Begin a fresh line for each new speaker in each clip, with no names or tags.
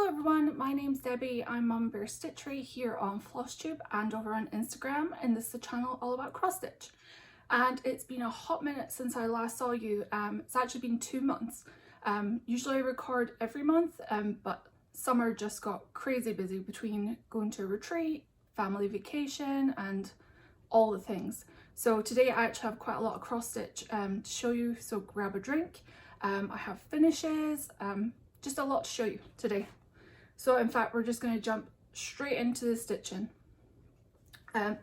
Hello everyone, my name's Debbie. I'm Mum Bear Stitchery here on Flosstube and over on Instagram, and this is a channel all about cross stitch. And it's been a hot minute since I last saw you. It's actually been 2 months. Usually I record every month, but summer just got crazy busy between going to a retreat, family vacation and all the things. So today I actually have quite a lot of cross stitch to show you, so grab a drink. I have finishes, just a lot to show you today. So in fact, we're just going to jump straight into the stitching.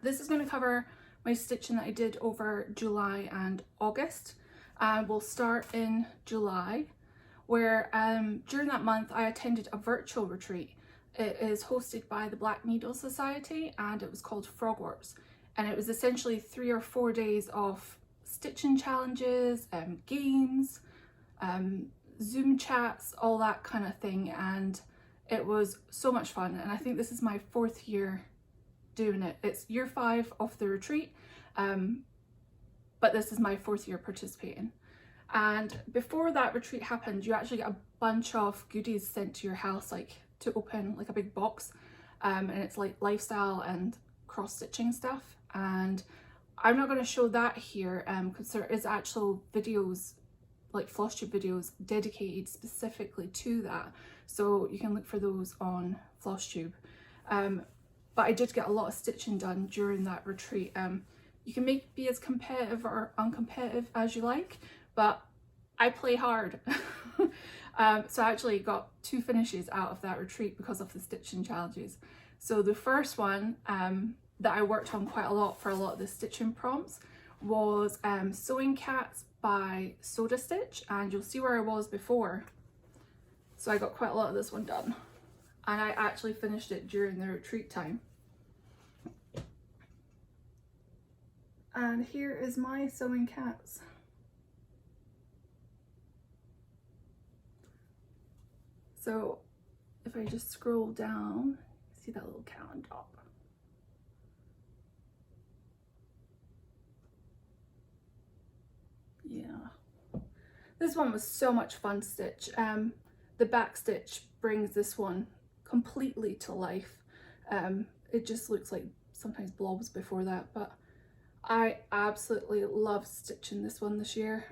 This is going to cover my stitching that I did over July and August. We'll start in July, where during that month I attended a virtual retreat. It is hosted by the Black Needle Society and it was called Frog Wars. And it was essentially 3 or 4 days of stitching challenges, games, Zoom chats, all that kind of thing, and it was so much fun. And I think this is my 4th year doing it. It's year 5 of the retreat, but this is my 4th year participating. And before that retreat happened, you actually get a bunch of goodies sent to your house, like to open, like a big box, and it's like lifestyle and cross stitching stuff. And I'm not going to show that here because there is actual videos, like Flosstube videos dedicated specifically to that, so you can look for those on Flosstube. But I did get a lot of stitching done during that retreat. You can be as competitive or uncompetitive as you like, but I play hard. So I actually got 2 finishes out of that retreat because of the stitching challenges. So the first one that I worked on quite a lot for a lot of the stitching prompts was Sewing Cats by Soda Stitch, and you'll see where I was before. So I got quite a lot of this one done, and I actually finished it during the retreat time. And here is my Sewing Cats. So if I just scroll down, see that little cat on top. Yeah, this one was so much fun to stitch. The back stitch brings this one completely to life. It just looks like sometimes blobs before that, but I absolutely love stitching this one this year.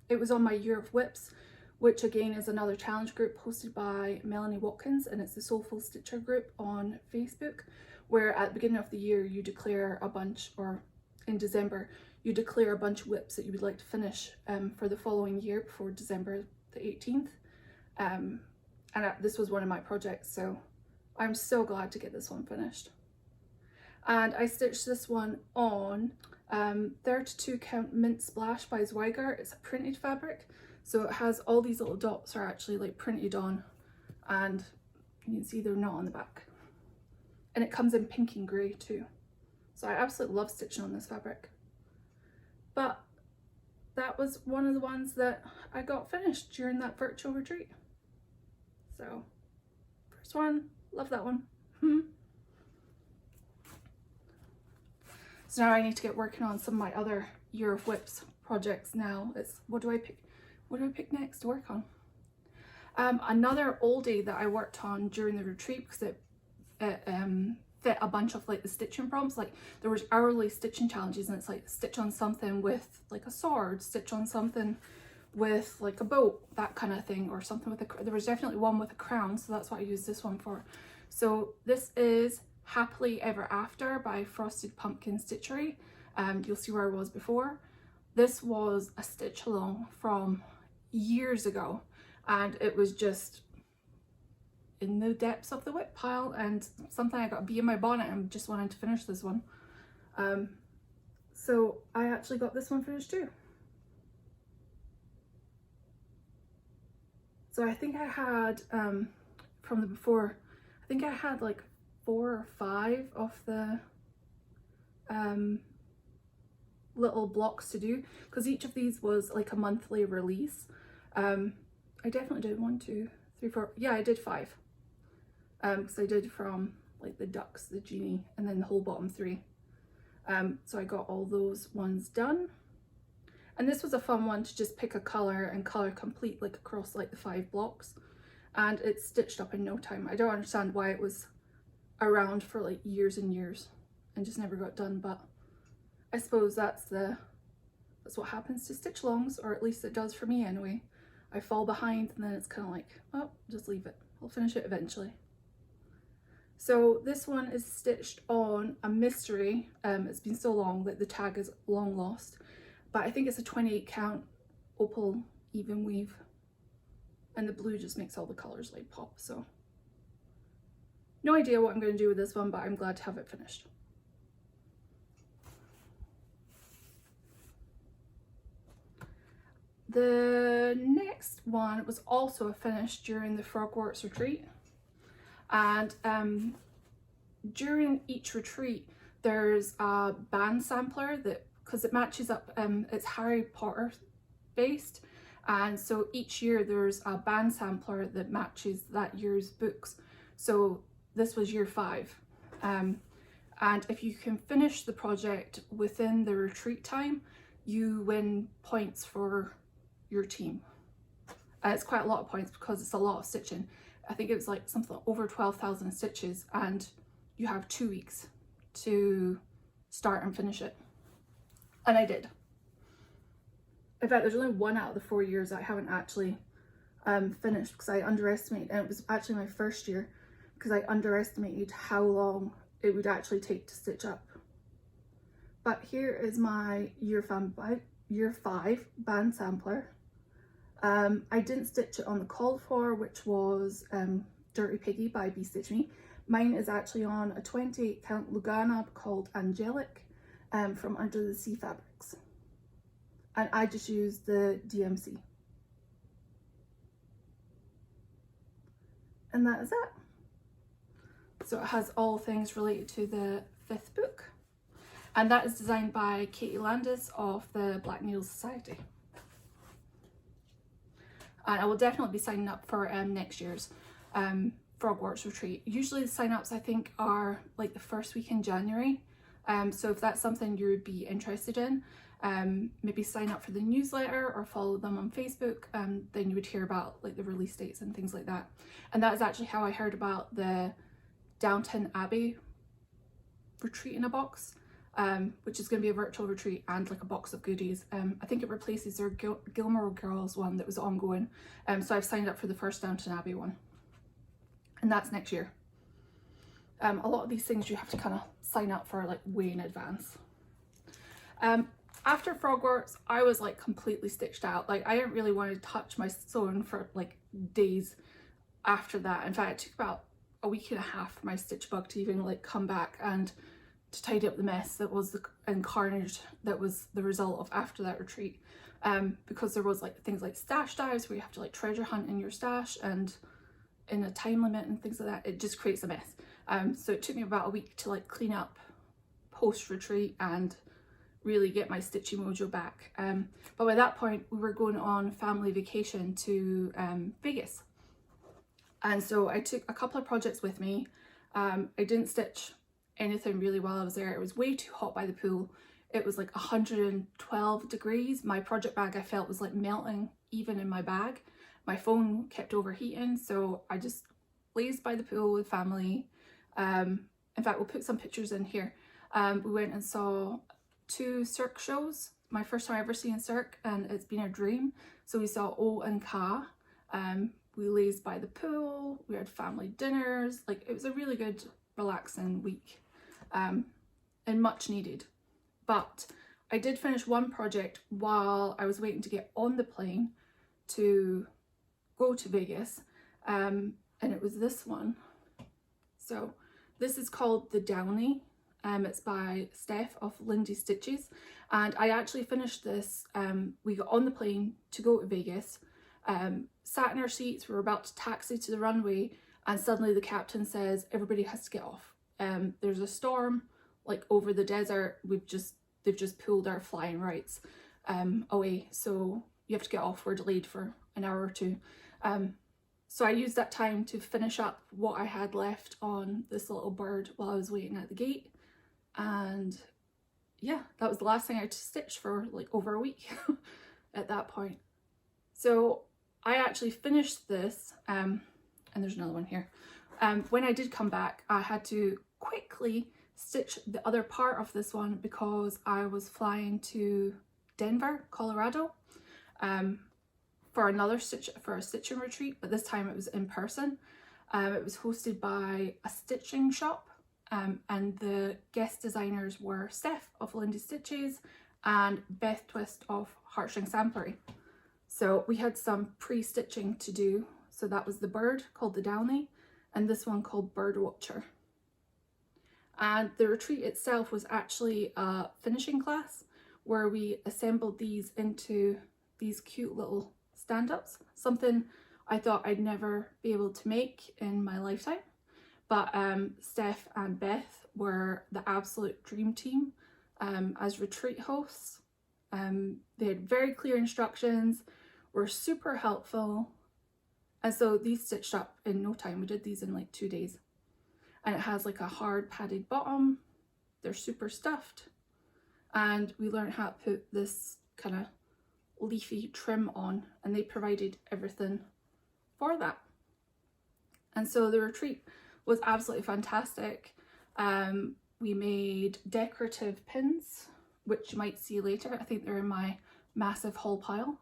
It was on my Year of Whips, which again is another challenge group hosted by Melanie Watkins, and it's the Soulful Stitcher group on Facebook, where at the beginning of the year you declare a bunch, or in December you declare a bunch of whips that you would like to finish for the following year before December the 18th. And this was one of my projects, so I'm so glad to get this one finished. And I stitched this one on 32 count Mint Splash by Zweigart. It's a printed fabric, so it has all these little dots are actually like printed on, and you can see they're not on the back. And it comes in pink and grey too. So I absolutely love stitching on this fabric. But that was one of the ones that I got finished during that virtual retreat. So first one, love that one. So now I need to get working on some of my other Year of Whips projects now. It's what do I pick next to work on? Another oldie that I worked on during the retreat, because it fit a bunch of like the stitching prompts. Like there was hourly stitching challenges, and it's like stitch on something with like a sword, stitch on something with like a boat, that kind of thing, or something with a, there was definitely one with a crown, so that's what I used this one for. So this is Happily Ever After by Frosted Pumpkin Stitchery. You'll see where I was before. This was a stitch along from years ago, and it was just in the depths of the whip pile, and something I got a bee in my bonnet and just wanted to finish this one. So I actually got this one finished too. So I think I had from the before, I think I had like 4 or 5 of the little blocks to do, because each of these was like a monthly release. I definitely did 1, 2, 3, 4, yeah, I did 5, because I did from like the ducks, the genie, and then the whole bottom 3. So I got all those ones done, and this was a fun one to just pick a color and color complete like across like the 5 blocks. and it's stitched up in no time. I don't understand why it was around for like years and years and just never got done, but I suppose that's what happens to stitch alongs, or at least it does for me anyway. I fall behind and then it's kind of like, oh, just leave it. I'll finish it eventually. So this one is stitched on a mystery. It's been so long that the tag is long lost, but I think it's a 28 count opal even weave, and the blue just makes all the colors like pop. So no idea what I'm going to do with this one, but I'm glad to have it finished. The next one was also finished during the Frogwarts retreat, and during each retreat there's a band sampler that, because it matches up, it's Harry Potter based, and so each year there's a band sampler that matches that year's books. So this was year 5, and if you can finish the project within the retreat time, you win points for your team. It's quite a lot of points because it's a lot of stitching. I think it was like something like over 12,000 stitches, and you have 2 weeks to start and finish it. And I did. In fact, there's only 1 out of the 4 years I haven't actually finished because I underestimated, and it was actually my first year, because I underestimated how long it would actually take to stitch up. But here is my year 5 band sampler. I didn't stitch it on the called for, which was Dirty Piggy by Be Stitch Me. Mine is actually on a 28 count Lugana called Angelic from Under the Sea Fabrics, and I just used the DMC, and that is it. So it has all things related to the 5th book, and that is designed by Katie Landis of the Black Needle Society. And I will definitely be signing up for next year's Frogwarts retreat. Usually the sign-ups I think are like the first week in January. So if that's something you would be interested in, maybe sign up for the newsletter or follow them on Facebook, then you would hear about like the release dates and things like that. And that is actually how I heard about the Downton Abbey retreat in a box, which is going to be a virtual retreat and like a box of goodies. I think it replaces their Gilmore Girls one that was ongoing. So I've signed up for the first Downton Abbey one, and that's next year. A lot of these things you have to kind of sign up for like way in advance. After Frogwarts, I was like completely stitched out. Like I didn't really want to touch my sewing for like days after that. In fact, it took about a week and a half for my stitch bug to even like come back and to tidy up the mess that was and carnage that was the result of after that retreat, because there was like things like stash dives where you have to like treasure hunt in your stash and in a time limit and things like that. It just creates a mess. So it took me about a week to like clean up post retreat and really get my stitchy mojo back. But by that point we were going on family vacation to Vegas, and so I took a couple of projects with me. I didn't stitch anything really while I was there. It was way too hot by the pool. It was like 112 degrees. My project bag I felt was like melting even in my bag. My phone kept overheating, so I just lazed by the pool with family. In fact, we'll put some pictures in here. We went and saw 2 Cirque shows. My first time ever seeing Cirque, and it's been a dream. So we saw O and Ka. We lazed by the pool. We had family dinners. Like it was a really good, relaxing week, and much needed. But I did finish one project while I was waiting to get on the plane to go to Vegas, and it was this one. So this is called the Downy. It's by Steph of Lindy Stitches, and I actually finished this. We got on the plane to go to Vegas, sat in our seats, we were about to taxi to the runway, and suddenly the captain says everybody has to get off. There's a storm like over the desert. They've just pulled our flying rights away, so you have to get off. We're delayed for an hour or 2. So I used that time to finish up what I had left on this little bird while I was waiting at the gate, and yeah, that was the last thing I had to stitch for like over a week at that point. So I actually finished this and there's another one here. When I did come back, I had to quickly stitch the other part of this one because I was flying to Denver, Colorado, for a stitching retreat, but this time it was in person. It was hosted by a stitching shop, and the guest designers were Steph of Lindy Stitches and Beth Twist of Heartstring Samplery. So we had some pre-stitching to do. So that was the bird called the Downy, and this one called Bird Watcher. And the retreat itself was actually a finishing class where we assembled these into these cute little stand-ups, something I thought I'd never be able to make in my lifetime. But Steph and Beth were the absolute dream team as retreat hosts. They had very clear instructions, were super helpful, and so these stitched up in no time. We did these in like 2 days. And it has like a hard padded bottom. They're super stuffed. And we learned how to put this kind of leafy trim on, and they provided everything for that. And so the retreat was absolutely fantastic. We made decorative pins, which you might see later. I think they're in my massive haul pile.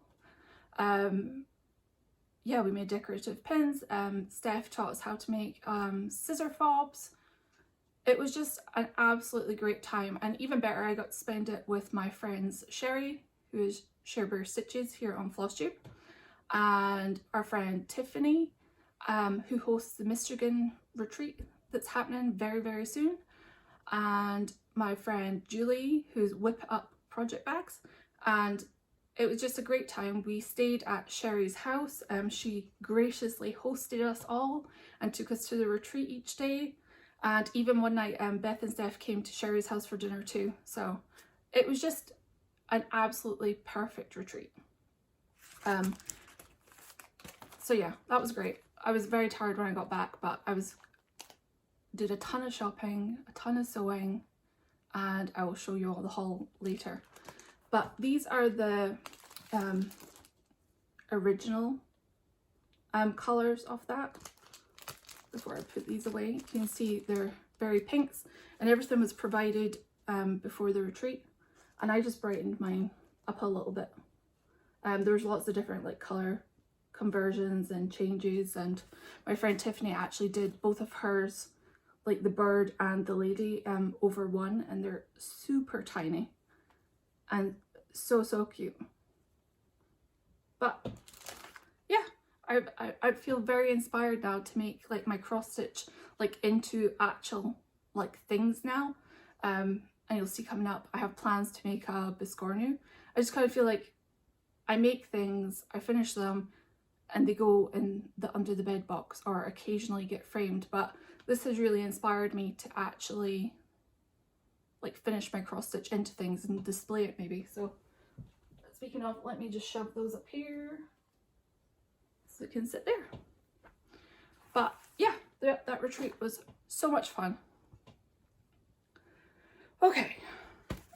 Yeah, we made decorative pins. Steph taught us how to make scissor fobs. It was just an absolutely great time, and even better, I got to spend it with my friends Sherry, who is Beary Stitches here on Flosstube, and our friend Tiffany, who hosts the Michigan retreat that's happening very, very soon, and my friend Julie, who's Whip Up Project Bags. And it was just a great time. We stayed at Sherry's house. She graciously hosted us all and took us to the retreat each day. And even one night, Beth and Steph came to Sherry's house for dinner too. So it was just an absolutely perfect retreat. So yeah, that was great. I was very tired when I got back, but did a ton of shopping, a ton of sewing, and I will show you all the haul later. But these are the original colours of that. Before I put these away, you can see they're very pinks, and everything was provided before the retreat, and I just brightened mine up a little bit. There's lots of different like colour conversions and changes, and my friend Tiffany actually did both of hers, like the bird and the lady, over one, and they're super tiny and so cute. But yeah, I feel very inspired now to make like my cross stitch like into actual like things now. And you'll see coming up, I have plans to make a biscornu. I just kind of feel like I make things, I finish them, and they go in the under the bed box or occasionally get framed. But this has really inspired me to actually like finish my cross stitch into things and display it maybe. So speaking of, let me just shove those up here so it can sit there. But yeah, that retreat was so much fun. Okay,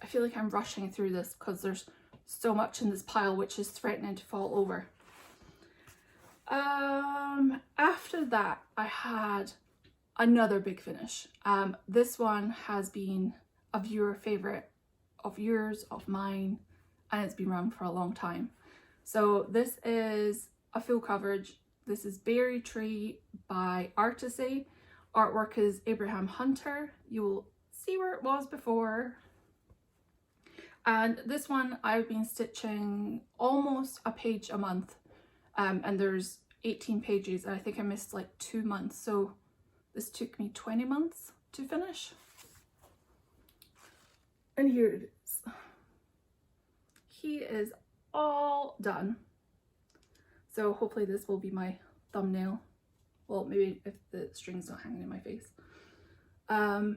I feel like I'm rushing through this because there's so much in this pile which is threatening to fall over. After that, I had another big finish. This one has been a viewer favorite of yours, of mine, and it's been around for a long time. So this is a full coverage. This is Beary Tree by Artecy. Artwork is Abraham Hunter. You will see where it was before. And this one I've been stitching almost a page a month, and there's 18 pages, and I think I missed like 2 months, so this took me 20 months to finish. And here it is. He is all done. So hopefully this will be my thumbnail. Well, maybe if the string's not hanging in my face. I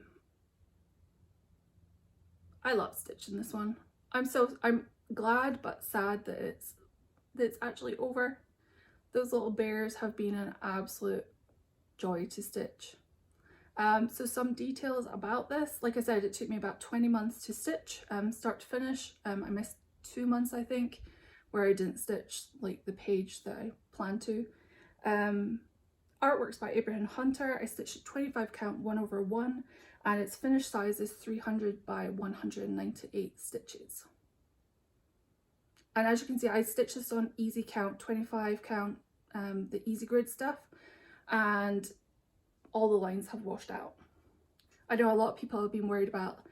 love stitching this one. I'm glad but sad that it's actually over. Those little bears have been an absolute joy to stitch. So some details about this. Like I said, it took me about 20 months to stitch, start to finish. I missed 2 months, I think, where I didn't stitch like the page that I planned to. Artworks by Abraham Hunter. I stitched it 25 count 1/1 and its finished size is 300 by 198 stitches. And as you can see, I stitched this on easy count, 25 count, the easy grid stuff, and all the lines have washed out. I know a lot of people have been worried about,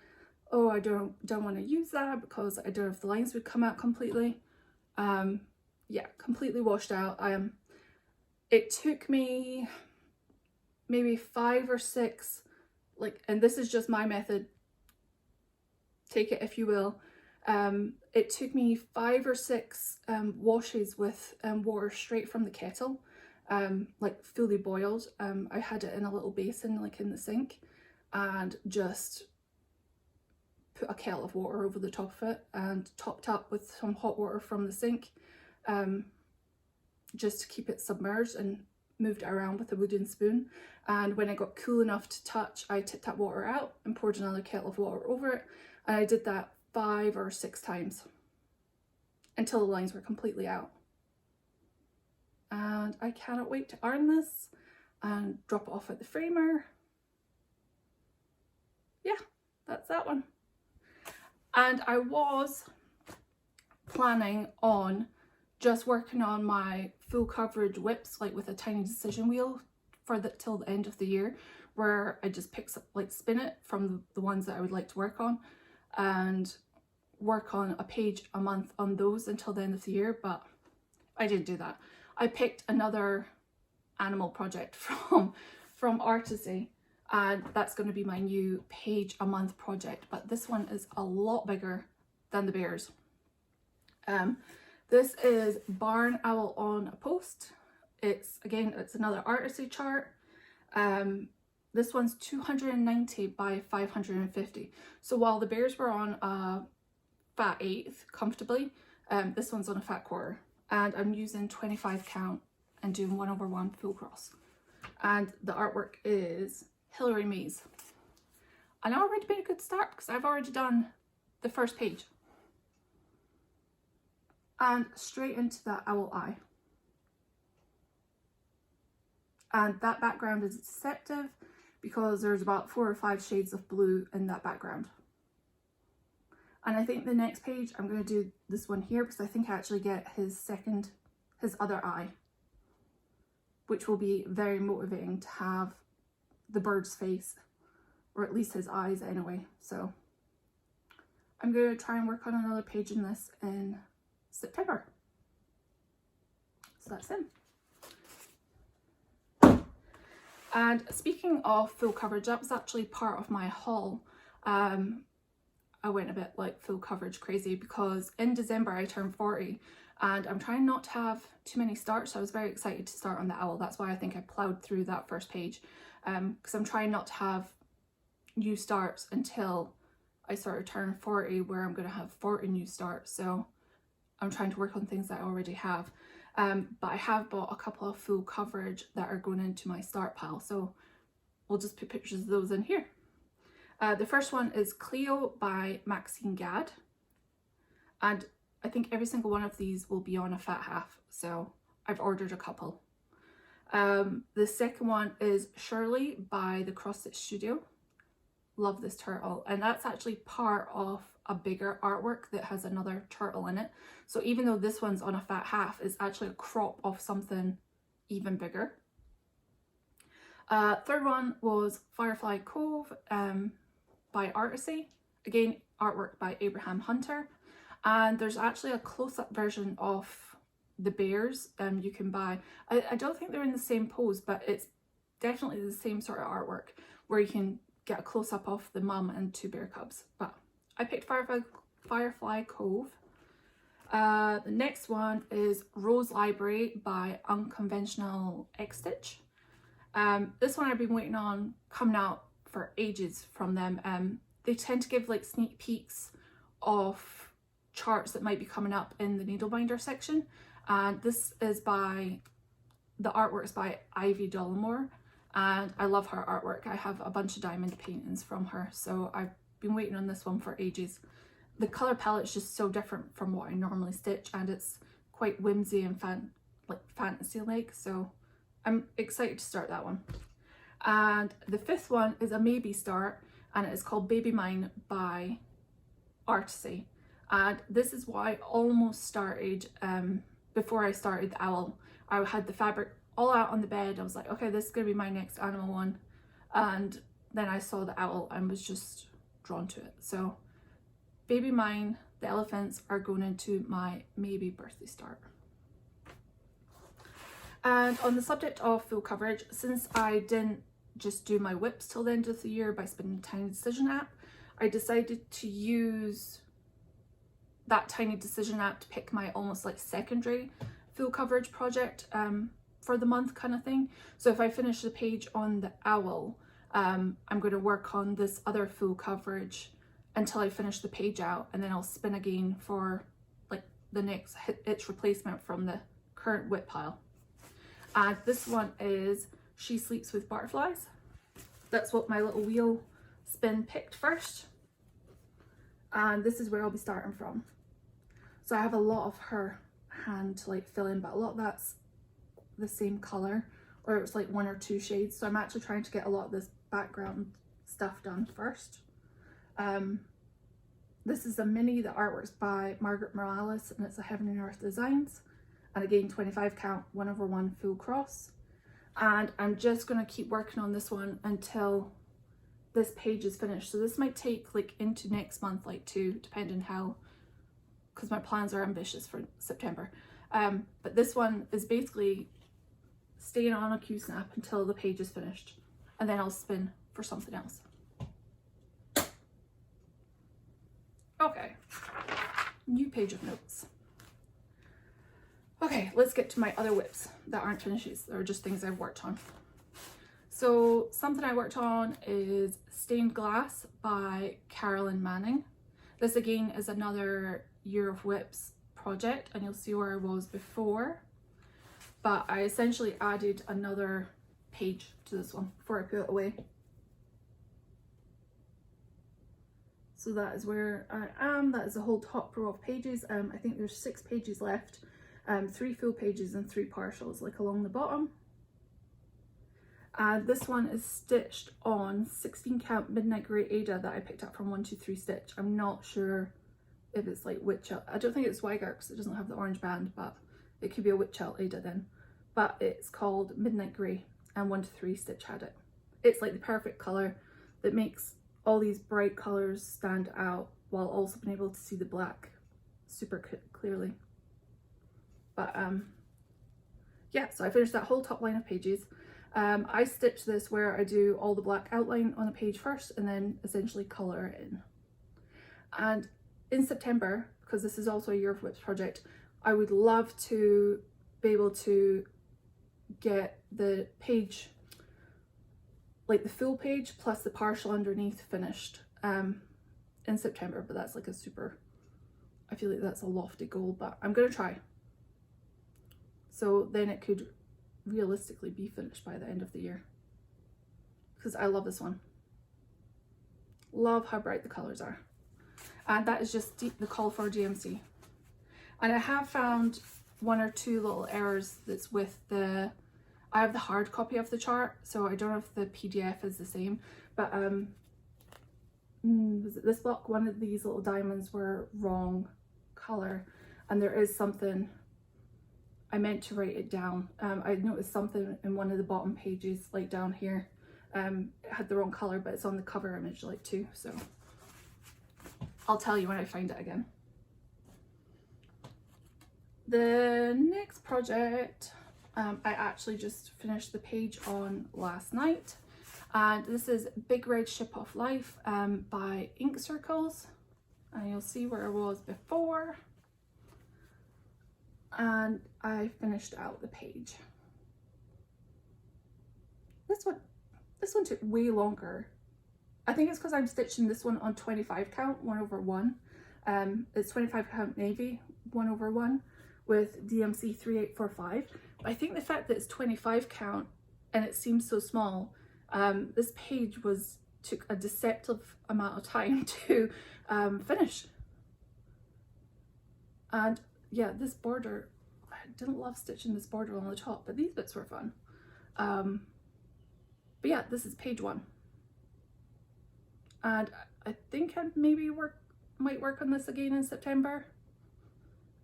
oh, I don't want to use that because I don't know if the lines would come out completely. Yeah, completely washed out. It took me maybe 5 or 6, and this is just my method, take it if you will. It took me 5 or 6 washes with water straight from the kettle, fully boiled. I had it in a little basin in the sink and just put a kettle of water over the top of it and topped up with some hot water from the sink, just to keep it submerged, and moved it around with a wooden spoon. And when it got cool enough to touch, I tipped that water out and poured another kettle of water over it, and I did that 5 or 6 times until the lines were completely out. And I cannot wait to iron this and drop it off at the framer. Yeah, that's that one. And I was planning on just working on my full coverage whips, with a tiny decision wheel till the end of the year, where I just pick up, spin it from the ones that I would like to work on and work on a page a month on those until the end of the year, but I didn't do that. I picked another animal project from Artecy, and that's going to be my new page a month project, but this one is a lot bigger than the bears. This is Barn Owl on a Post. It's another Artecy chart. This one's 290 by 550. So while the bears were on a fat 1/8 comfortably, this one's on a fat 1/4. And I'm using 25 count and doing 1/1 full cross. And the artwork is Hilary Mays. And I already made a good start because I've already done the first page. And straight into that owl eye. And that background is deceptive because there's about 4 or 5 shades of blue in that background. And I think the next page I'm going to do this one here because I think I actually get his other eye, which will be very motivating to have the bird's face, or at least his eyes anyway. So I'm going to try and work on another page in this in September. So that's him. And speaking of full coverage, that was actually part of my haul. I went a bit full coverage crazy because in December I turned 40 and I'm trying not to have too many starts. So I was very excited to start on the owl. That's why I think I plowed through that first page, because I'm trying not to have new starts until I sort of turn 40, where I'm going to have 40 new starts. So I'm trying to work on things that I already have. But I have bought a couple of full coverage that are going into my start pile. So we'll just put pictures of those in here. The first one is Cleo by Maxine Gadd. And I think every single one of these will be on a fat 1/2. So I've ordered a couple. The second one is Shirley by the Cross Stitch Studio. Love this turtle. And that's actually part of a bigger artwork that has another turtle in it. So even though this one's on a fat 1/2, it's actually a crop of something even bigger. Third one was Firefly Cove by Artecy. Again, artwork by Abraham Hunter. And there's actually a close-up version of the bears you can buy. I don't think they're in the same pose, but it's definitely the same sort of artwork where you can get a close-up of the mum and 2 bear cubs. But I picked Firefly Cove. The next one is Rose Library by Unconventional X Stitch. This one I've been waiting on coming out for ages from them. They tend to give sneak peeks of charts that might be coming up in the needlebinder section, and this is by the artwork's by Ivy Dollamore, and I love her artwork. I have a bunch of diamond paintings from her, so I've been waiting on this one for ages. The color palette is just so different from what I normally stitch, and it's quite whimsy and fantasy like, so I'm excited to start that one. And the fifth one is a maybe start, and it is called Baby Mine by Artecy. And this is what I almost started before I started the owl. I had the fabric all out on the bed. I was like, okay, this is going to be my next animal one. And then I saw the owl and was just drawn to it. So Baby Mine, the elephants, are going into my maybe birthday start. And on the subject of full coverage, since I didn't just do my whips till the end of the year by spinning a Tiny Decision app, I decided to use that Tiny Decision app to pick my almost like secondary full coverage project for the month kind of thing. So if I finish the page on the owl, I'm going to work on this other full coverage until I finish the page out, and then I'll spin again for like the next its replacement from the current whip pile. And this one is She Sleeps with Butterflies. That's what my little wheel spin picked first. And this is where I'll be starting from. So I have a lot of her hand to like fill in, but a lot of that's the same color, or it's like one or two shades. So I'm actually trying to get a lot of this background stuff done first. This is a mini. The artwork's by Margaret Morales, and it's a Heaven and Earth Designs. And again, 25 count, 1/1 full cross. And I'm just going to keep working on this one until this page is finished. So this might take like into next month, like too, depending how, because my plans are ambitious for September. But this one is basically staying on a Q-snap until the page is finished, and then I'll spin for something else. Okay, new page of notes. Okay, let's get to my other whips that aren't finishes. They're just things I've worked on. So something I worked on is Stained Glass by Carolyn Manning. This again is another Year of Whips project, and you'll see where I was before. But I essentially added another page to this one before I put it away. So that is where I am. That is the whole top row of pages. I think there's 6 pages left. 3 full pages and 3 partials like along the bottom. This one is stitched on 16 count Midnight Grey Ada that I picked up from 123 Stitch. I'm not sure if it's like Witch Elf. I don't think it's Weiger because it doesn't have the orange band, but it could be a Witch Elf Ada then. But it's called Midnight Grey, and 123 Stitch had it. It's like the perfect colour that makes all these bright colours stand out while also being able to see the black super clearly. But yeah, so I finished that whole top line of pages. I stitch this where I do all the black outline on a page first and then essentially colour it in. And in September, because this is also a Year of Whips project, I would love to be able to get the page, like the full page plus the partial underneath finished in September, but that's like a super, I feel like that's a lofty goal, but I'm going to try. So then it could realistically be finished by the end of the year, because I love this one. Love how bright the colours are. And that is just the call for DMC. And I have found 1 or 2 little errors that's with the, I have the hard copy of the chart, so I don't know if the PDF is the same, but was it this block? One of these little diamonds were wrong colour, and there is something, I meant to write it down. I noticed something in one of the bottom pages, like down here, it had the wrong colour, but it's on the cover image like too, so I'll tell you when I find it again. The next project, I actually just finished the page on last night, and this is Big Red Ship of Life by Ink Circles, and you'll see where I was before. And I finished out the page. This one took way longer. I think it's because I'm stitching this one on 25 count 1/1. It's 25 count navy 1/1 with DMC 3845. But I think the fact that it's 25 count and it seems so small, this page took a deceptive amount of time to finish. And yeah, this border, I didn't love stitching this border on the top, but these bits were fun. But yeah, this is page 1. And I think I maybe might work on this again in September.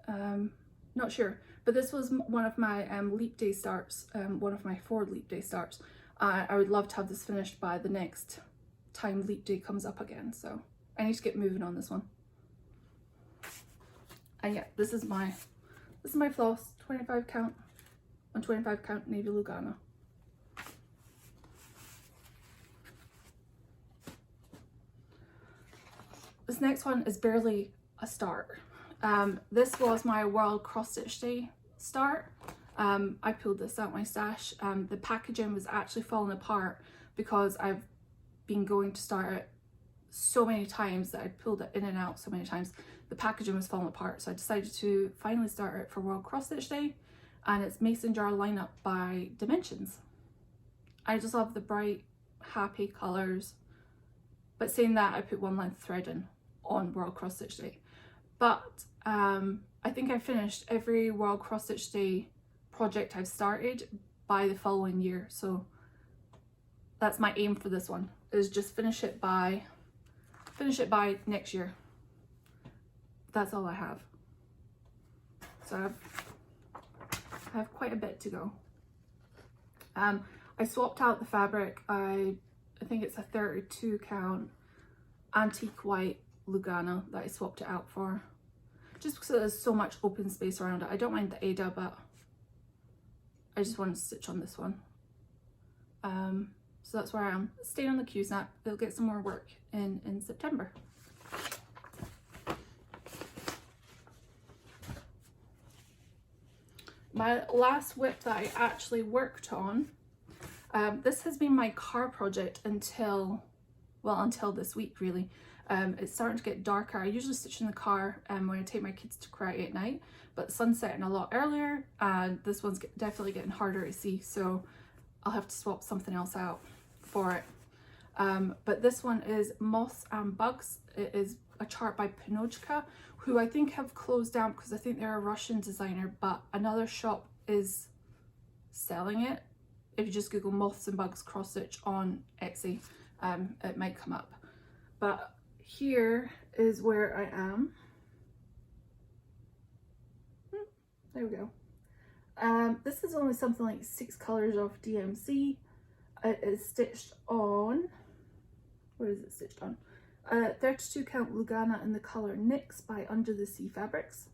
Not sure. But this was one of my leap day starts, one of my 4 leap day starts. I would love to have this finished by the next time leap day comes up again. So I need to get moving on this one. And yeah, this is my floss, 25 count on 25 count navy Lugana. This next one is barely a start. This was my World Cross Stitch Day start. I pulled this out my stash. The packaging was actually falling apart because I've been going to start it so many times that I pulled it in and out so many times. The packaging was falling apart, so I decided to finally start it for World Cross Stitch Day, and it's Mason Jar lineup by Dimensions. I just love the bright, happy colours. But saying that, I put 1 length thread in on World Cross Stitch Day. But I think I finished every World Cross Stitch Day project I've started by the following year. So that's my aim for this one, is just finish it by next year. That's all I have. So I have quite a bit to go. I swapped out the fabric. I think it's a 32 count antique white Lugana that I swapped it out for, just because there's so much open space around it. I don't mind the Ada, but I just want to stitch on this one. So that's where I am. Stay on the Q-snap. It'll get some more work in September. My last whip that I actually worked on, this has been my car project until this week really. It's starting to get darker. I usually stitch in the car when I take my kids to karate at night, but the sun's setting a lot earlier and this one's definitely getting harder to see, so I'll have to swap something else out for it. But this one is Moths and Bugs. It is a chart by Punochka, who I think have closed down because I think they're a Russian designer, but another shop is selling it. If you just Google Moths and Bugs cross stitch on Etsy, it might come up. But here is where I am. There we go. This is only something like 6 colors of DMC. It is stitched on, what is it stitched on? 32 count Lugana in the color Nyx by Under the Sea Fabrics.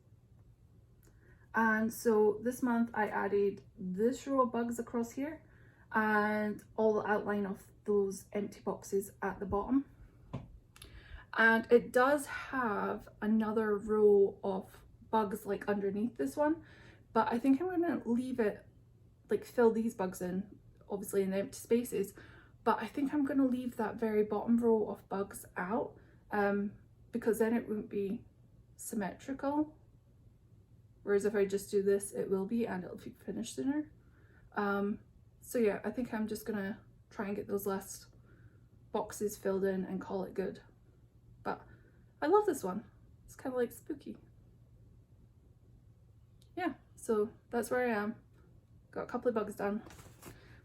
And so this month I added this row of bugs across here and all the outline of those empty boxes at the bottom. And it does have another row of bugs like underneath this one, but I think I'm going to leave it, like fill these bugs in, obviously in the empty spaces, but I think I'm going to leave that very bottom row of bugs out, because then it won't be symmetrical, whereas if I just do this it will be, and it'll be finished sooner. So yeah, I think I'm just gonna try and get those last boxes filled in and call it good. But I love this one. It's kind of like spooky. Yeah, so that's where I am. Got a couple of bugs done,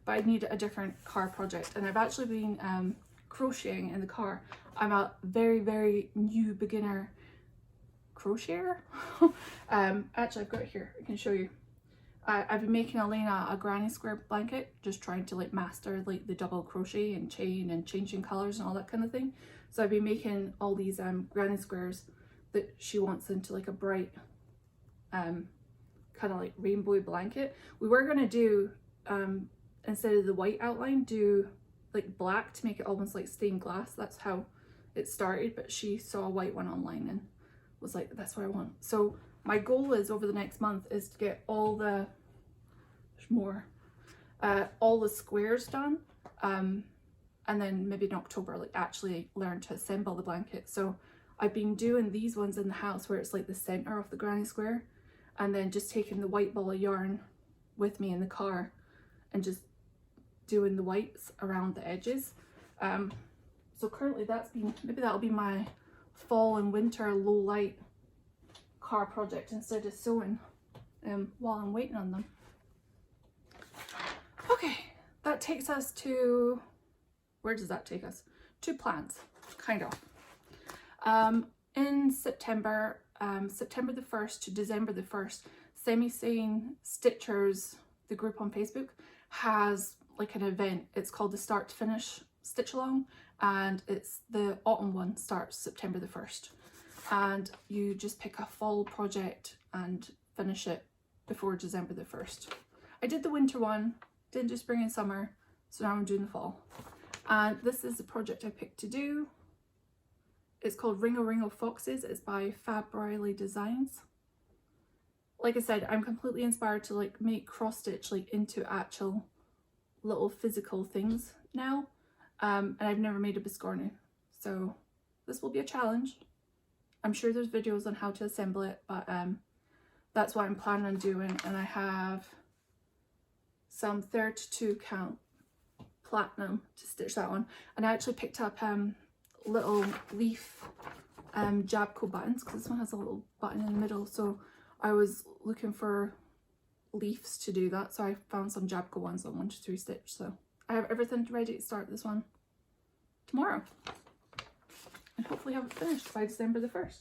but I need a different car project, and I've actually been crocheting in the car. I'm a very new beginner crocheter. Actually I've got it here, I can show you. I've been making Elena a granny square blanket, just trying to like master like the double crochet and chain and changing colors and all that kind of thing. So I've been making all these granny squares that she wants into like a bright kind of like rainbow blanket. We were going to do instead of the white outline, do like black to make it almost like stained glass. That's how it started, but she saw a white one online and was like, that's what I want. So my goal is over the next month is to get all the all the squares done, and then maybe in October like actually learn to assemble the blanket. So I've been doing these ones in the house where it's like the center of the granny square, and then just taking the white ball of yarn with me in the car and just doing the whites around the edges. So currently maybe that'll be my fall and winter low light car project instead of sewing while I'm waiting on them. Okay, that takes us to, where does that take us? To plans, kind of. In September, September the 1st to December the 1st, Semi-Sane Stitchers, the group on Facebook, has like an event. It's called the Start to Finish Stitch Along, and it's the autumn one starts September the 1st. And you just pick a fall project and finish it before December the 1st. I did the winter one, didn't do spring and summer, so now I'm doing the fall. And this is the project I picked to do. It's called Ringo Ringo Foxes. It's by Fab Riley Designs. Like I said, I'm completely inspired to like make cross stitch like into actual little physical things now. And I've never made a biscornu, so this will be a challenge. I'm sure there's videos on how to assemble it, but that's what I'm planning on doing. And I have some 32 count platinum to stitch that on. And I actually picked up little leaf Jabco buttons, because this one has a little button in the middle, so I was looking for leaves to do that, so I found some Jabco ones on 1 to 3 stitch. So I have everything ready to start this one tomorrow, and hopefully have it finished by December the 1st.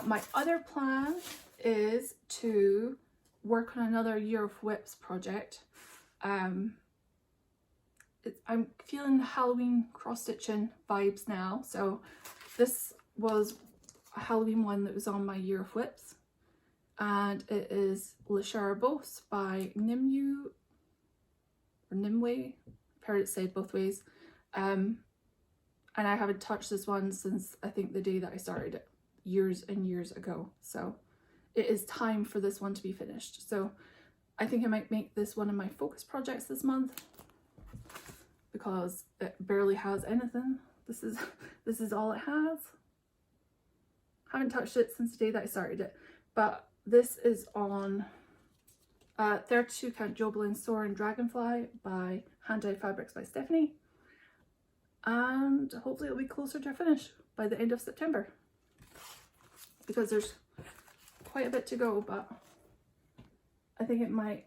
My other plan is to work on another Year of Whips project. I'm feeling the Halloween cross-stitching vibes now, so this was a Halloween one that was on my Year of Whips, and it is Le Charabos by Nimue, or Nimue, I've heard it said both ways, and I haven't touched this one since I think the day that I started it years and years ago, so it is time for this one to be finished. So I think I might make this one of my focus projects this month, because it barely has anything. This is all it has. Haven't touched it since the day that I started it, but this is on 32 count Jobeline Soaring Dragonfly by Hand Dyed Fabrics by Stephanie, and hopefully it'll be closer to a finish by the end of September, because there's quite a bit to go, but I think it might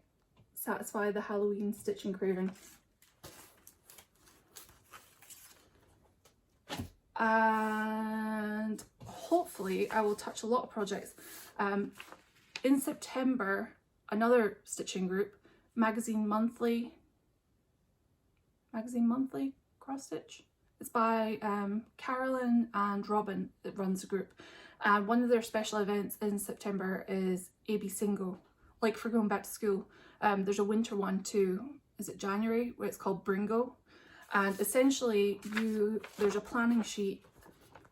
satisfy the Halloween stitching craving. And hopefully I will touch a lot of projects. In September, another stitching group, Magazine Monthly Cross Stitch. It's by Carolyn and Robin that runs the group. And one of their special events in September is AB Single, like for going back to school. There's a winter one too, is it January, where it's called Bringo. And essentially there's a planning sheet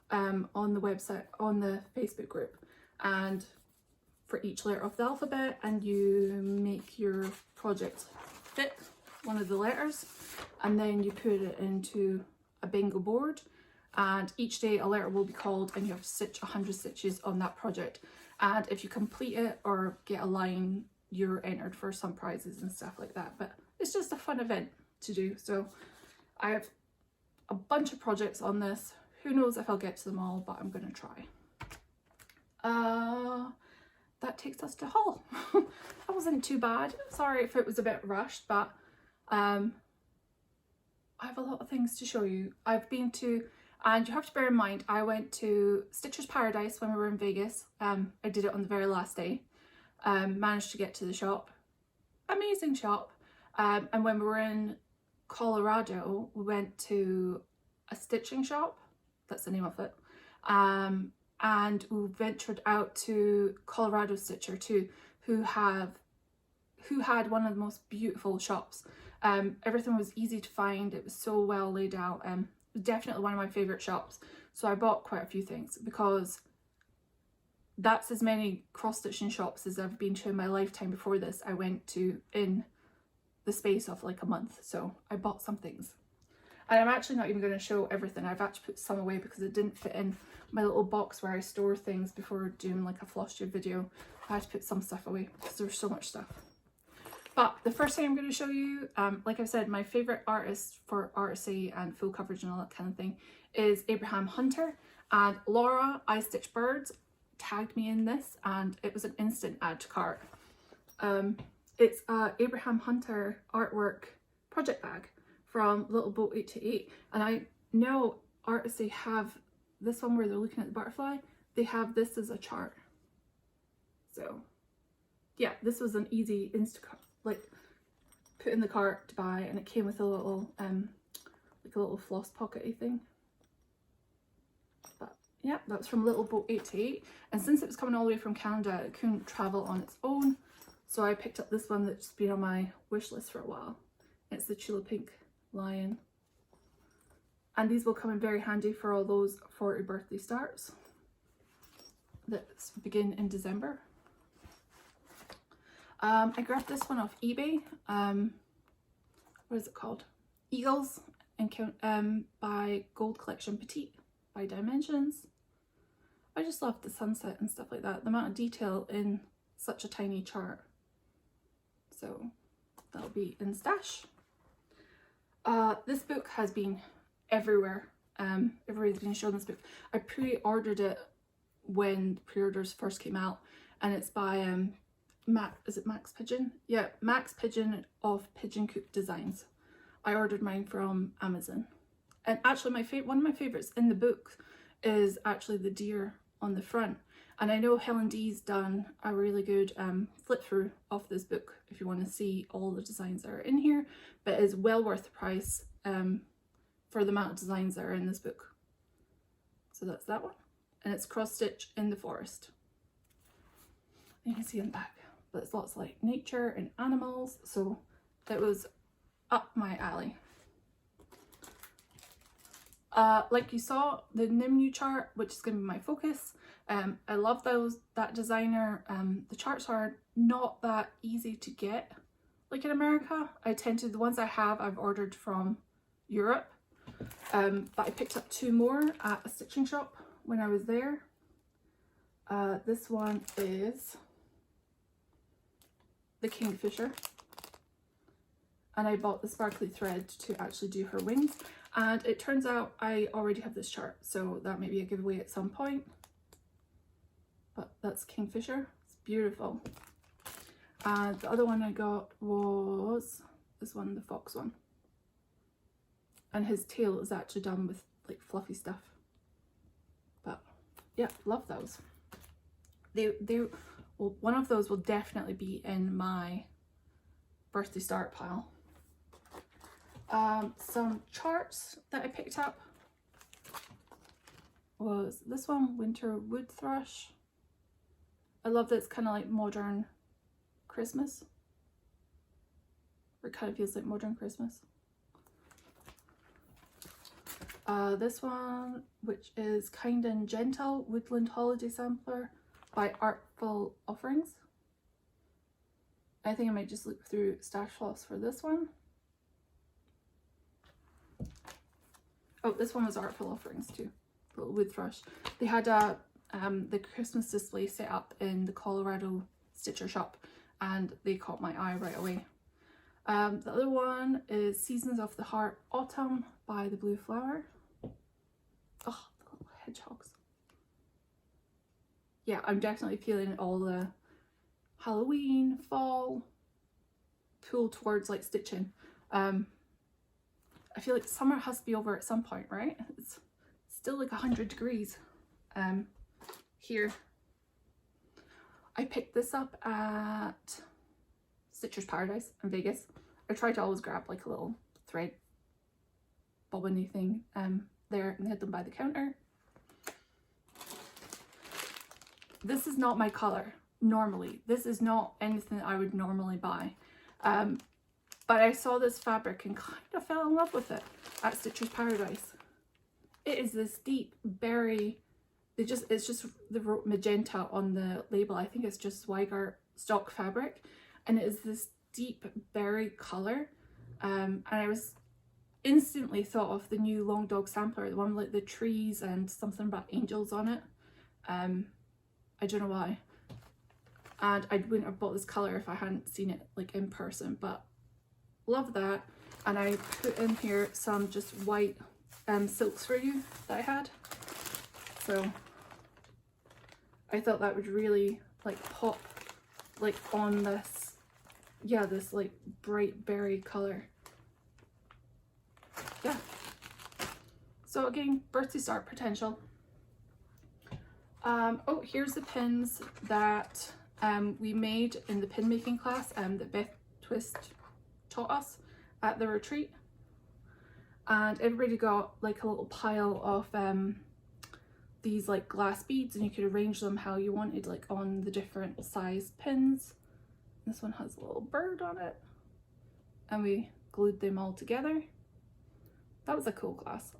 on the website, on the Facebook group, and for each letter of the alphabet, and you make your project fit one of the letters, and then you put it into a bingo board, and each day a letter will be called, and you have to stitch 100 stitches on that project. And if you complete it or get a line, you're entered for some prizes and stuff like that. But it's just a fun event to do. So I have a bunch of projects on this. Who knows if I'll get to them all, but I'm gonna try. That takes us to haul. That wasn't too bad. Sorry if it was a bit rushed, but I have a lot of things to show you. I've been to, and you have to bear in mind, I went to Stitcher's Paradise when we were in Vegas. I did it on the very last day. Managed to get to the shop. Amazing shop. And when we were in Colorado, we went to a stitching shop, that's the name of it, and we ventured out to Colorado Stitcher too, who had one of the most beautiful shops. Everything was easy to find, it was so well laid out, it was definitely one of my favourite shops. So I bought quite a few things, because that's as many cross-stitching shops as I've been to in my lifetime before this. I went to in the space of like a month, so I bought some things. And I'm actually not even going to show everything. I've actually put some away because it didn't fit in my little box where I store things before doing like a Flosstube video. I had to put some stuff away because there's so much stuff. But the first thing I'm going to show you, like I've said, my favourite artist for Artecy and full coverage and all that kind of thing is Abraham Hunter. And Laura, I Stitch Birds, tagged me in this, and it was an instant add to cart. It's a Abraham Hunter artwork project bag from Little Boat 828, and I know Artecy have this one where they're looking at the butterfly. They have this as a chart. So yeah, this was an easy Instacart, like put in the cart to buy, and it came with a little like a little floss pockety thing. But yeah, that's from Little Boat 828, and since it was coming all the way from Canada, it couldn't travel on its own, so I picked up this one that's been on my wish list for a while. It's the Chula Pink Lion, and these will come in very handy for all those 40 birthday starts that begin in December. I grabbed this one off eBay. What is it called? Eagles and by Gold Collection Petite by Dimensions. I just love the sunset and stuff like that. The amount of detail in such a tiny chart. So that'll be in stash. This book has been everywhere. Everybody's been showing this book. I pre-ordered it when the pre-orders first came out, and it's by is it Max Pigeon? Yeah, Max Pigeon of Pigeon Coop Designs. I ordered mine from Amazon, and actually one of my favorites in the book is actually the deer on the front. And I know Helen D's done a really good flip through of this book if you want to see all the designs that are in here, but it's well worth the price for the amount of designs that are in this book. So that's that one, and it's cross stitch in the forest. You can see in the back, but it's lots of like nature and animals, so it was up my alley. Like you saw, the Nimue chart, which is going to be my focus. I love that designer. The charts are not that easy to get like in America. The ones I have, I've ordered from Europe, but I picked up 2 more at a stitching shop when I was there. This one is the Kingfisher, and I bought the sparkly thread to actually do her wings, and it turns out I already have this chart, so that may be a giveaway at some point. But that's Kingfisher. It's beautiful. And the other one I got was this one, the fox one, and his tail is actually done with like fluffy stuff. But yeah, love those. Well, one of those will definitely be in my birthday start pile. Some charts that I picked up was this one, Winter Wood Thrush. I love that it's kind of like modern Christmas. It kind of feels like modern Christmas. This one, which is Kind and Gentle Woodland Holiday Sampler by Artful Offerings. I think I might just look through Stash Floss for this one. Oh, this one was Artful Offerings too. Little Wood Thrush. They had the Christmas display set up in the Colorado Stitcher shop, and they caught my eye right away. The other one is Seasons of the Heart Autumn by The Blue Flower. Oh, the little hedgehogs. Yeah, I'm definitely feeling all the Halloween, fall pull towards like stitching. I feel like summer has to be over at some point, right? It's still like 100 degrees here. I picked this up at Stitcher's Paradise in Vegas. I try to always grab like a little thread bobbiny thing there, and they had them by the counter. This is not my colour normally. This is not anything that I would normally buy. But I saw this fabric and kind of fell in love with it at Stitcher's Paradise. It is this deep berry. It's just the magenta on the label. I think it's just Zweigart stock fabric, and it is this deep berry colour. And I was instantly thought of the new Long Dog sampler, the one with like the trees and something about angels on it. I don't know why. And I wouldn't have bought this colour if I hadn't seen it like in person, but love that. And I put in here some just white silks for you that I had. So I thought that would really like pop like on this yeah, this like bright berry color. Yeah. So again, birthday start potential. Oh, here's the pins that we made in the pin making class that Beth Twist taught us at the retreat. And everybody got like a little pile of these like glass beads, and you could arrange them how you wanted, like on the different size pins. This one has a little bird on it, and we glued them all together. That was a cool class.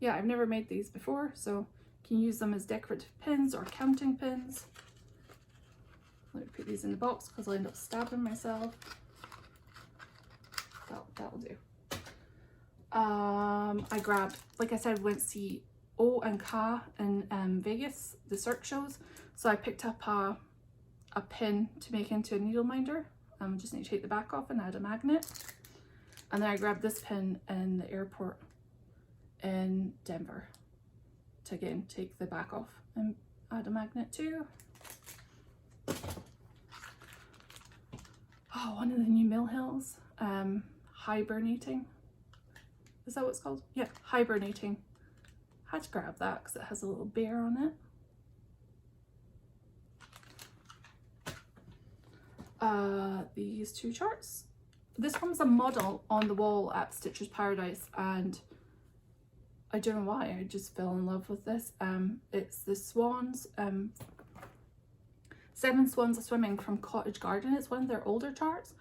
Yeah, I've never made these before, so you can use them as decorative pins or counting pins. Let me put these in the box because I'll end up stabbing myself. That'll do. I grabbed, like I said, went to see O and Ka in Vegas, the circ shows. So I picked up a pin to make into a needle minder. Just need to take the back off and add a magnet. And then I grabbed this pin in the airport in Denver to again take the back off and add a magnet too. Oh, one of the new Mill Hills, hibernating. Is that what it's called? Yeah, hibernating. Had to grab that because it has a little bear on it. These two charts. This one's a model on the wall at Stitcher's Paradise, and I don't know why, I just fell in love with this. It's the swans, 7 swans swimming from Cottage Garden. It's one of their older charts,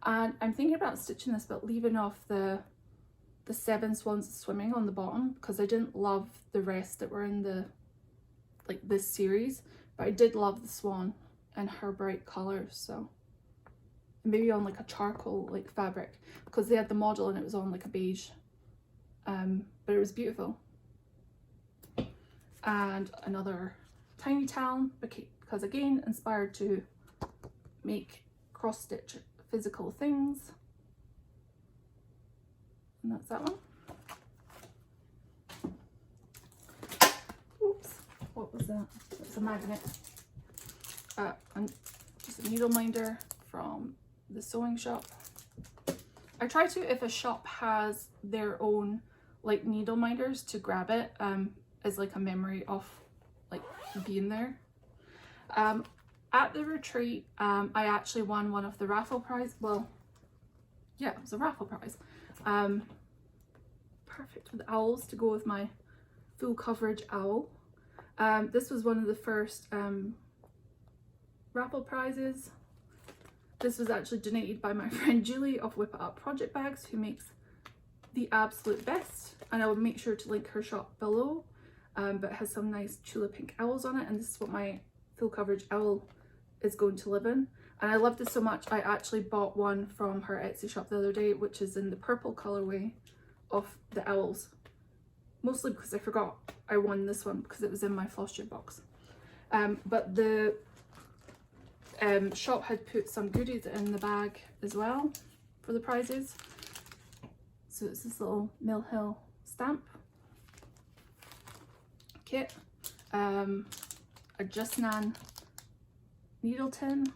and I'm thinking about stitching this but leaving off the 7 swans swimming on the bottom because I didn't love the rest that were in the this series, but I did love the swan and her bright colors. So maybe on like a charcoal like fabric, because they had the model and it was on like a beige, but it was beautiful. And another tiny town, because again inspired to make cross stitch physical things. And that's that one. Oops, what was that? It's a magnet. And just a needle minder from the sewing shop. I try to, if a shop has their own like needle minders, to grab it as like a memory of like being there. At the retreat, I actually won one of the raffle prize. Well, yeah, it was a raffle prize. Perfect with owls to go with my full coverage owl. This was one of the first raffle prizes. This was actually donated by my friend Julie of Whip It Up Project Bags, who makes the absolute best, and I will make sure to link her shop below. But it has some nice tulip pink owls on it, and this is what my full coverage owl is going to live in. And I love this so much, I actually bought one from her Etsy shop the other day, which is in the purple colorway of the owls, mostly because I forgot I won this one because it was in my Flosstube box. But the shop had put some goodies in the bag as well for the prizes. So it's this little Mill Hill stamp kit, a Just Nan needle tin,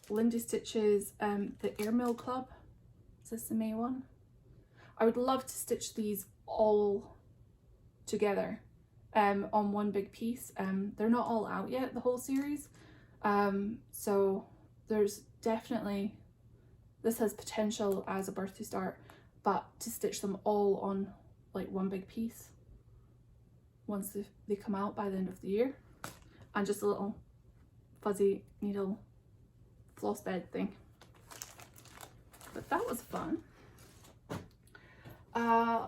Lindy Stitches, the Airmill Club. Is this the May one? I would love to stitch these all together on one big piece. They're not all out yet, the whole series, so there's definitely, this has potential as a birthday start, but to stitch them all on like one big piece once they come out by the end of the year. And just a little fuzzy needle floss bed thing. But that was fun.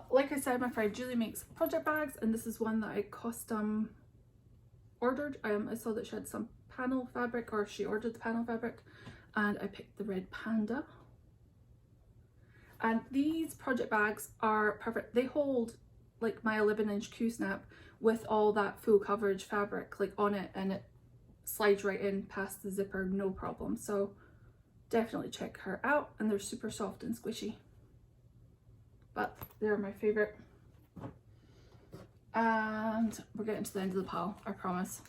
Like I said, my friend Julie makes project bags, and this is one that I custom ordered. I saw that she had some panel fabric, or she ordered the panel fabric, and I picked the red panda. And these project bags are perfect. They hold like my 11-inch Q-snap with all that full coverage fabric like on it, and it slides right in past the zipper, no problem. So definitely check her out, and they're super soft and squishy. But they're my favorite. And we're getting to the end of the pile, I promise.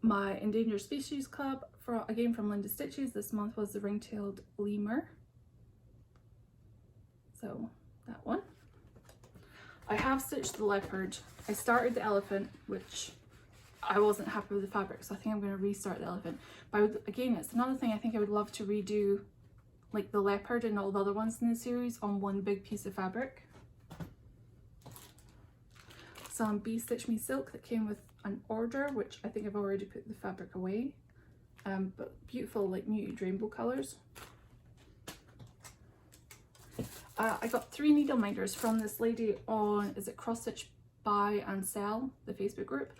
my Endangered Species Club, again from Linda Stitches. This month was the ring-tailed lemur. So that one. I have stitched the leopard. I started the elephant, which I wasn't happy with the fabric, so I think I'm going to restart the elephant. But again, it's another thing I think I would love to redo, like the leopard and all the other ones in the series on one big piece of fabric. Some Bee Stitch Me Silk that came with an order, which I think I've already put the fabric away. But beautiful, like muted rainbow colours. I got 3 needle minders from this lady on, is it Cross Stitch Buy and Sell, the Facebook group,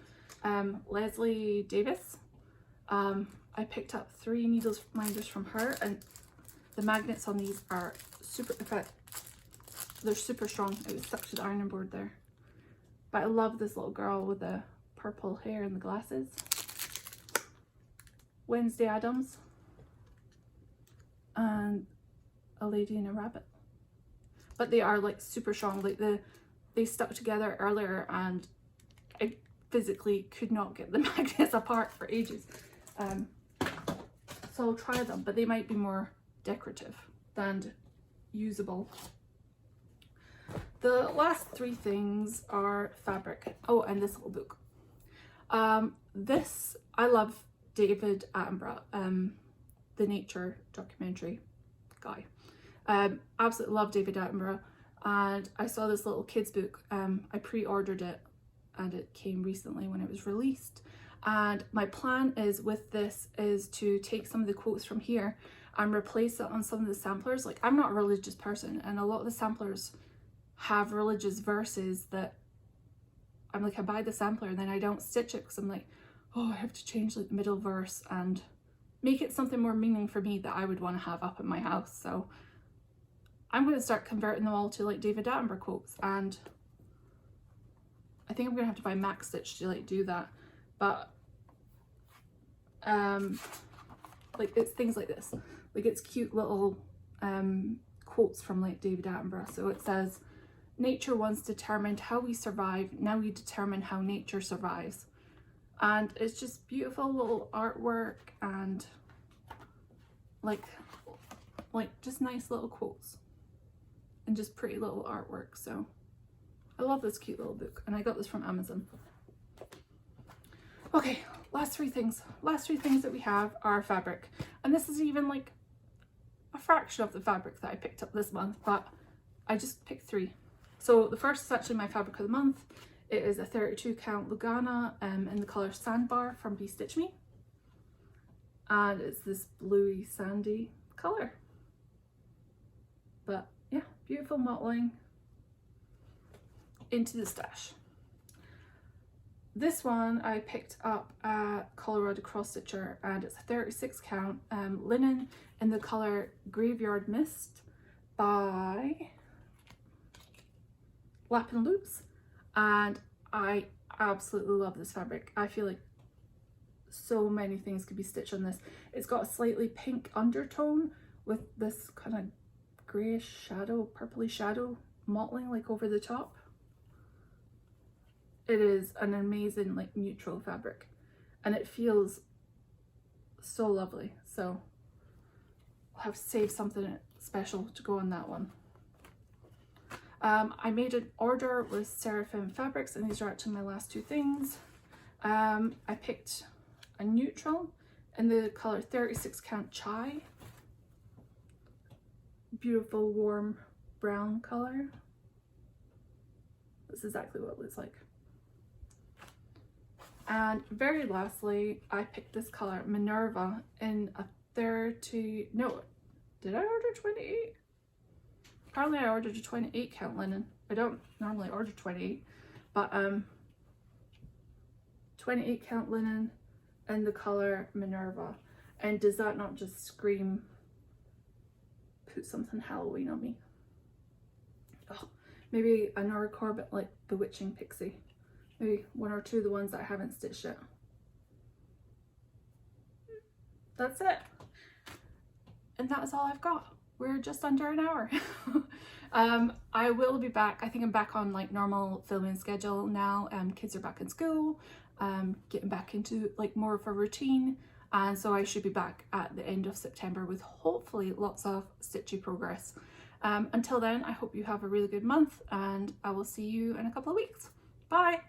Leslie Davis. I picked up 3 needle minders from her, and the magnets on these are super, in fact, they're super strong. It was stuck to the ironing board there. But I love this little girl with the purple hair and the glasses. Wednesday Addams. And a lady and a rabbit. But they are like super strong. Like they stuck together earlier and I physically could not get the magnets apart for ages. So I'll try them, but they might be more decorative than usable. The last 3 things are fabric. Oh, and this little book. This, I love David Attenborough, the nature documentary guy. Absolutely love David Attenborough, and I saw this little kids book. I pre-ordered it and it came recently when it was released, and my plan is with this is to take some of the quotes from here and replace it on some of the samplers. Like, I'm not a religious person, and a lot of the samplers have religious verses that I'm like, I buy the sampler and then I don't stitch it because I'm like, oh, I have to change like the middle verse and make it something more meaning for me that I would want to have up in my house. So I'm going to start converting them all to like David Attenborough quotes, and I think I'm going to have to buy Max Stitch to like do that. But like it's things like this, like it's cute little quotes from like David Attenborough. So it says, nature once determined how we survive, now we determine how nature survives. And it's just beautiful little artwork and like just nice little quotes and just pretty little artwork. So I love this cute little book, and I got this from Amazon. Okay, last 3 things. Last 3 things that we have are fabric, and this is even like a fraction of the fabric that I picked up this month, but I just picked 3. So the first is actually my fabric of the month. It is a 32 count Lugana in the colour Sandbar from Bee Stitch Me, and it's this bluey sandy colour. But yeah, beautiful mottling into the stash. This one I picked up at Colorado Cross Stitcher, and it's a 36 count linen in the colour Graveyard Mist by Lap and Loops, and I absolutely love this fabric. I feel like so many things could be stitched on this. It's got a slightly pink undertone with this kind of greyish shadow, purpley shadow mottling like over the top. It is an amazing like neutral fabric, and it feels so lovely. So I'll have to save something special to go on that one. I made an order with Seraphim Fabrics, and these are actually my last 2 things. I picked a neutral in the colour 36 count Chai. Beautiful warm brown colour. That's exactly what it looks like. And very lastly, I picked this colour Minerva in a 30, no, did I order 28? Apparently I ordered a 28 count linen. I don't normally order 28, but 28 count linen in the colour Minerva. And does that not just scream, put something Halloween on me? Oh, maybe a Nora Corbett like Bewitching Pixie. Maybe 1 or 2 of the ones that I haven't stitched yet. That's it. And that is all I've got. We're just under an hour. I will be back. I think I'm back on like normal filming schedule now. Kids are back in school. getting back into like more of a routine, and so I should be back at the end of September with hopefully lots of stitchy progress. Until then, I hope you have a really good month, and I will see you in a couple of weeks. Bye!